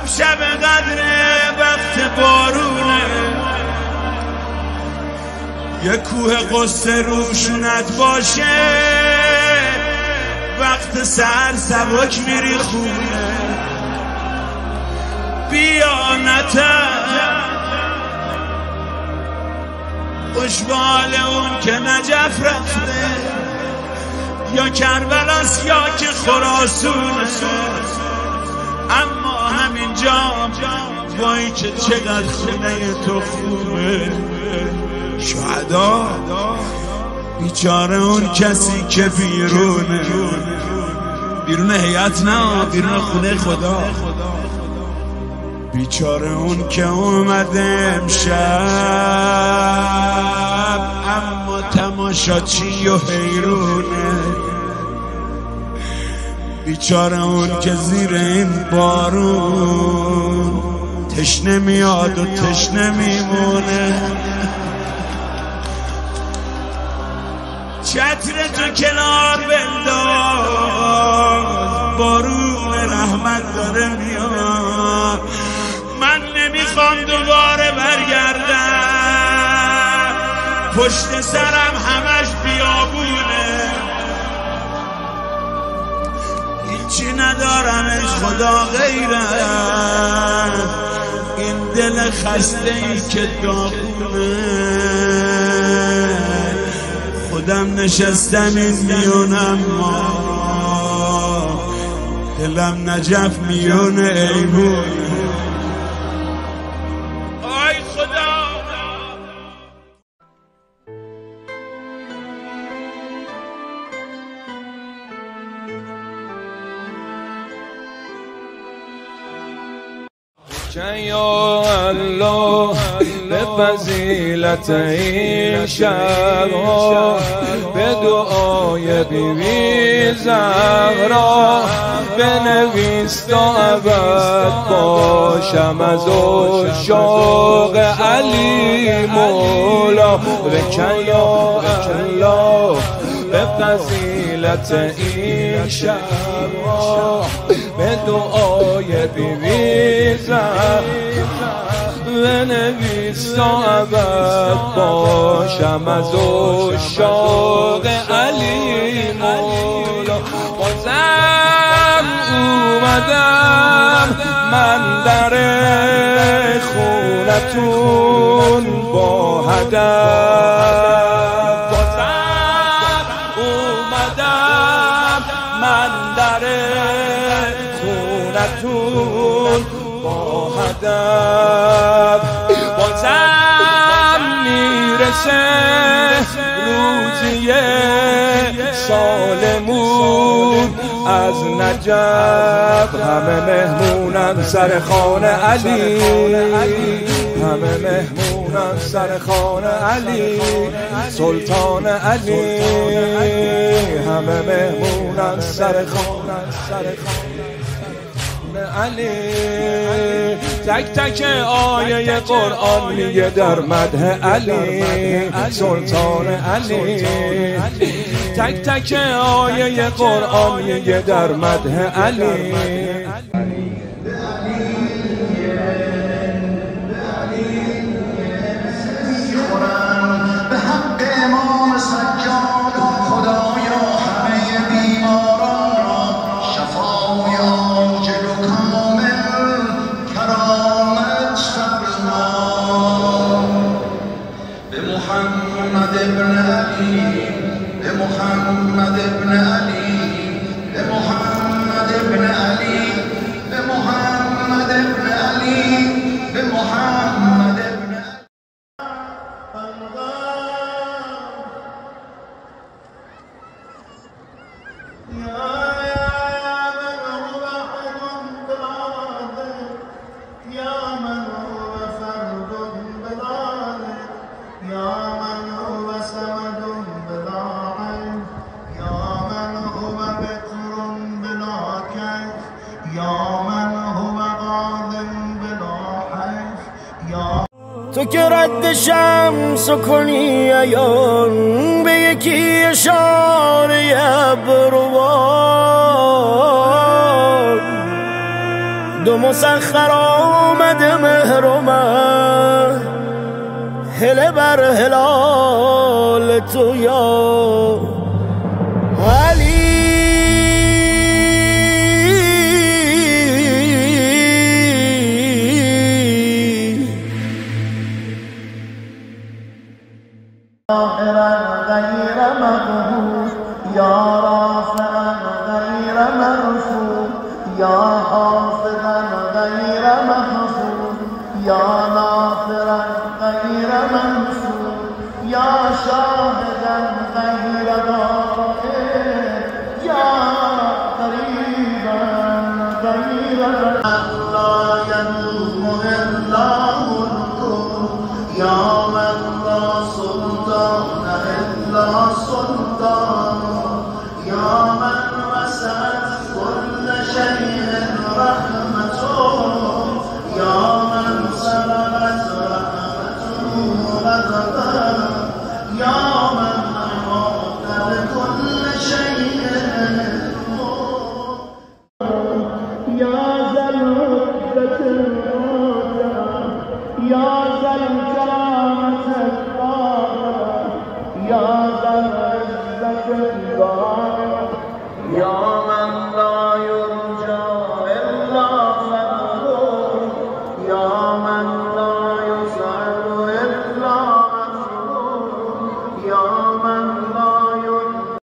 شب قدر وقت بارونه، یه کوه قصه روشونت باشه، وقت سر سبک میری خونه. بیا نتر خوشبال اون که نجف رفته، یا کربلاست یا که خراسونه. اما همینجا وای که چقدر خونه تو خوبه. شهدا بیچاره اون کسی که بیرونه، بیرون هیئت نه، بیرون خونه خدا. بیچاره اون که اومده امشب اما تماشاچی و حیرونه. بیچاره اون که زیر این بارون تشنه میاد و تشنه میمونه. چتر تو کنار بنداز، بارون رحمت داره میاد. من نمیخوام دوباره برگردم، پشت سرم همش بیابونه. هیچی ندارم ای خدا غیرت این دل خسته ای که داغونه. خودم نشستم این میونم، دلم نجف میونه ایمون. آی خدا که یا الله به فضیلت این شب به دعای بیبی زهرا بنویس تا ابد باشم از عشاق علی مولا. که یا الله به فضیلت این شب به دعای بیبی زهرا بنویس تا ابد باشم از عشاق علی مولا. بازم اومدم من در خونتون با هدف، بازم اومدم من در خونتون با هدف. بازم میرسه روزی سالمون از نجف، همه مهمونن سر خانه علی، همه مهمونن سر خانه علی سلطان علی، همه مهمونن سر خانه علی. تک تک آیه قرآن میگه در مدح علی سلطان علی. تک تک آیه قرآن میگه در مدح علی. به حق امام سجاد خدایا همه بیماران را شفای عاجل و کامل کرامت فرما. به محمد ابن علی، به محمد ابن علی، به محمد ابن علی، به محمد ابن علی، به محمد ابن تو که رد شمس کنی عیان به یکی اشاره ابروان، دو مسخر آمد مهر و من هله بر هلال تو یا علی. غير مغفور يا رافعا غير مرفوع يا حافظا غير محفوظ يا ناصرا غير منصور يا شاهدا غير غائب يا قريبا غير لا يدوم الا ملكه يا من لا سلطان إلا سلطانه يا من وسعت كل شيء رحمته يا من سبقت رحمته غضبه يا من أحاط بكل شيء يا ذا العزة الرافعة يا ذا الكرامة الطاهرة يا ذا العزة الظاهرة يا